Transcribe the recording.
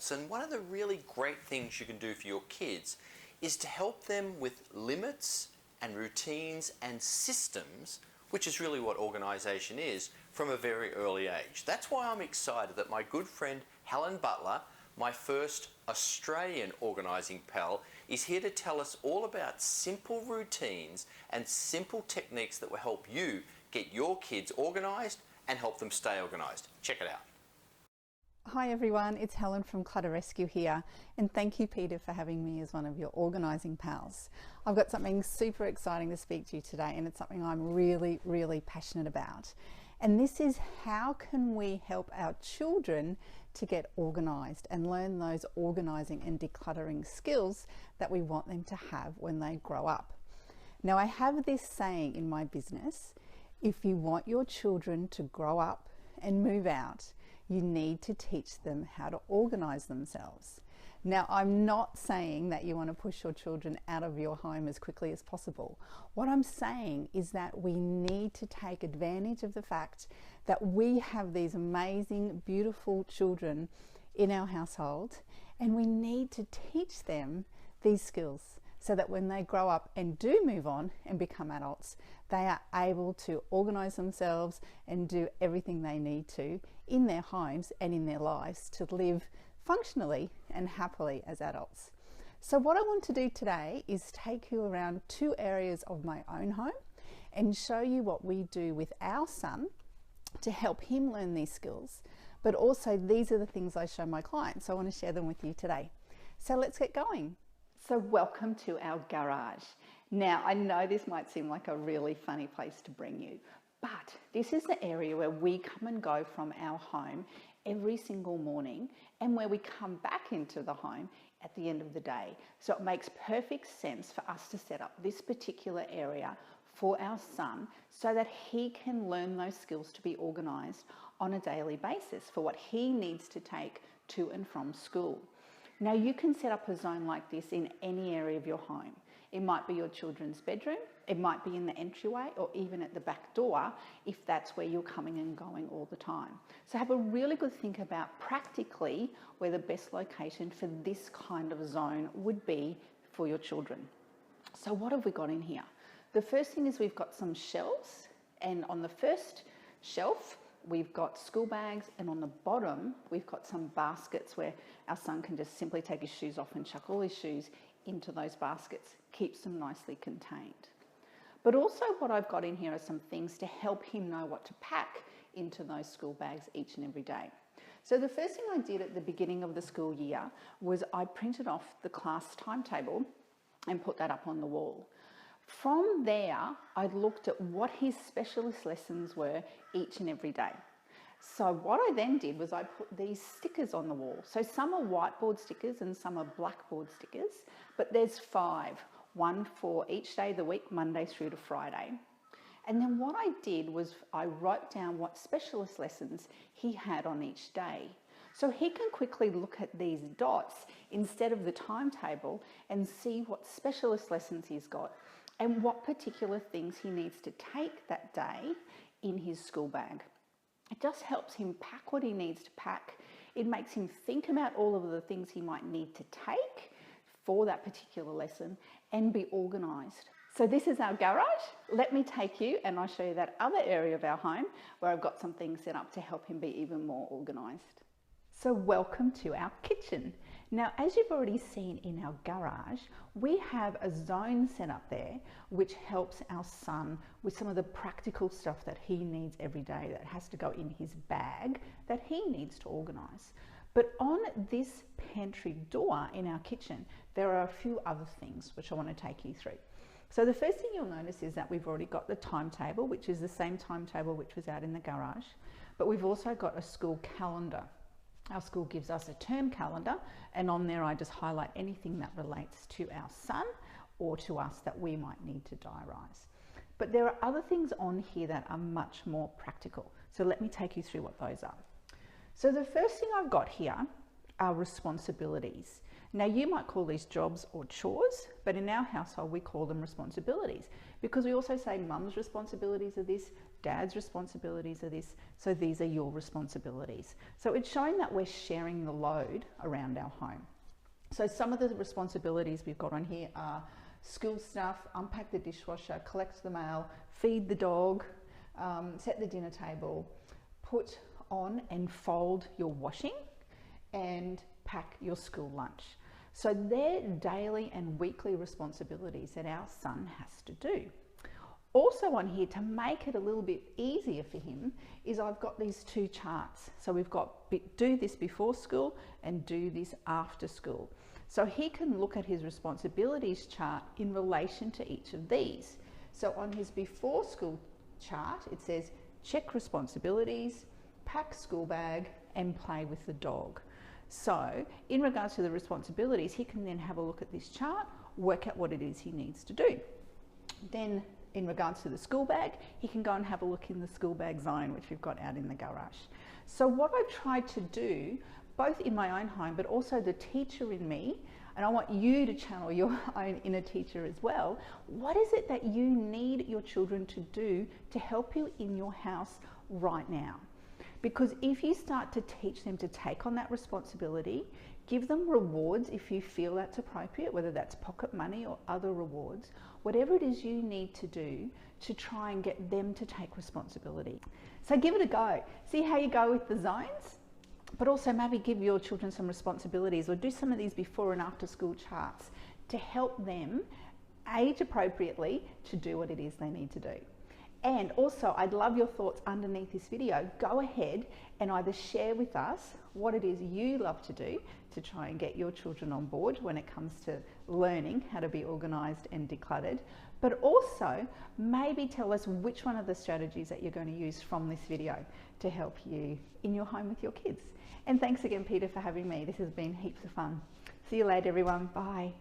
adults, and one of the really great things you can do for your kids is to help them with limits and routines and systems, which is really what organisation is, from a very early age. That's why I'm excited that my good friend Helen Butler, my first Australian organising pal, is here to tell us all about simple routines and simple techniques that will help you get your kids organised and help them stay organised. Check it out. Hi everyone, it's Helen from Clutter Rescue here, and thank you Peter for having me as one of your organising pals. I've got something super exciting to speak to you today, and it's something I'm really passionate about. And this is how can we help our children to get organised and learn those organising and decluttering skills that we want them to have when they grow up. Now, I have this saying in my business: if you want your children to grow up and move out, you need to teach them how to organise themselves. Now, I'm not saying that you want to push your children out of your home as quickly as possible. What I'm saying is that we need to take advantage of the fact that we have these amazing, beautiful children in our household, and we need to teach them these skills so that when they grow up and do move on and become adults, they are able to organise themselves and do everything they need to in their homes and in their lives to live functionally and happily as adults. So what I want to do today is take you around two areas of my own home and show you what we do with our son to help him learn these skills, but also these are the things I show my clients, so I want to share them with you today. So let's get going. So welcome to our garage. Now, I know this might seem like a really funny place to bring you, but this is the area where we come and go from our home every single morning, and where we come back into the home at the end of the day. So it makes perfect sense for us to set up this particular area for our son so that he can learn those skills to be organised on a daily basis for what he needs to take to and from school. Now, you can set up a zone like this in any area of your home. It might be your children's bedroom, it might be in the entryway, or even at the back door if that's where you're coming and going all the time. So have a really good think about practically where the best location for this kind of zone would be for your children. So what have we got in here? The first thing is we've got some shelves, and on the first shelf we've got school bags, and on the bottom we've got some baskets where our son can just simply take his shoes off and chuck all his shoes into those baskets. Keeps them nicely contained. But also what I've got in here are some things to help him know what to pack into those school bags each and every day. So the first thing I did at the beginning of the school year was I printed off the class timetable and put that up on the wall. From there, I looked at what his specialist lessons were each and every day. So what I then did was I put these stickers on the wall. So some are whiteboard stickers and some are blackboard stickers, but there's 5, one for each day of the week, Monday through to Friday. And then what I did was I wrote down what specialist lessons he had on each day. So he can quickly look at these dots instead of the timetable and see what specialist lessons he's got and what particular things he needs to take that day in his school bag. It just helps him pack what he needs to pack. It makes him think about all of the things he might need to take for that particular lesson and be organised. So this is our garage. Let me take you and I'll show you that other area of our home where I've got some things set up to help him be even more organised. So welcome to our kitchen. Now, as you've already seen in our garage, we have a zone set up there which helps our son with some of the practical stuff that he needs every day that has to go in his bag that he needs to organise. But on this pantry door in our kitchen, there are a few other things which I want to take you through. So the first thing you'll notice is that we've already got the timetable, which is the same timetable which was out in the garage, but we've also got a school calendar. Our school gives us a term calendar, and on there I just highlight anything that relates to our son or to us that we might need to diarise. But there are other things on here that are much more practical. So let me take you through what those are. So the first thing I've got here are responsibilities. Now you might call these jobs or chores, but in our household we call them responsibilities, because we also say mum's responsibilities are this, dad's responsibilities are this, so these are your responsibilities. So it's showing that we're sharing the load around our home. So some of the responsibilities we've got on here are school stuff, unpack the dishwasher, collect the mail, feed the dog, set the dinner table, put on and fold your washing, and pack your school lunch. So they're daily and weekly responsibilities that our son has to do. Also on here, to make it a little bit easier for him, is I've got these two charts. So we've got do this before school and do this after school. So he can look at his responsibilities chart in relation to each of these. So on his before school chart, it says check responsibilities, pack school bag, and play with the dog. So in regards to the responsibilities, he can then have a look at this chart, work out what it is he needs to do. Then in regards to the school bag, he can go and have a look in the school bag zone, which we've got out in the garage. So what I've tried to do, both in my own home, but also the teacher in me, and I want you to channel your own inner teacher as well, what is it that you need your children to do to help you in your house right now? Because if you start to teach them to take on that responsibility, give them rewards if you feel that's appropriate, whether that's pocket money or other rewards, whatever it is you need to do to try and get them to take responsibility. So give it a go. See how you go with the zones, but also maybe give your children some responsibilities, or do some of these before and after school charts to help them age appropriately to do what it is they need to do. And also, I'd love your thoughts underneath this video. Go ahead and either share with us what it is you love to do to try and get your children on board when it comes to learning how to be organised and decluttered, but also maybe tell us which one of the strategies that you're going to use from this video to help you in your home with your kids. And thanks again, Peter, for having me. This has been heaps of fun. See you later, everyone. Bye.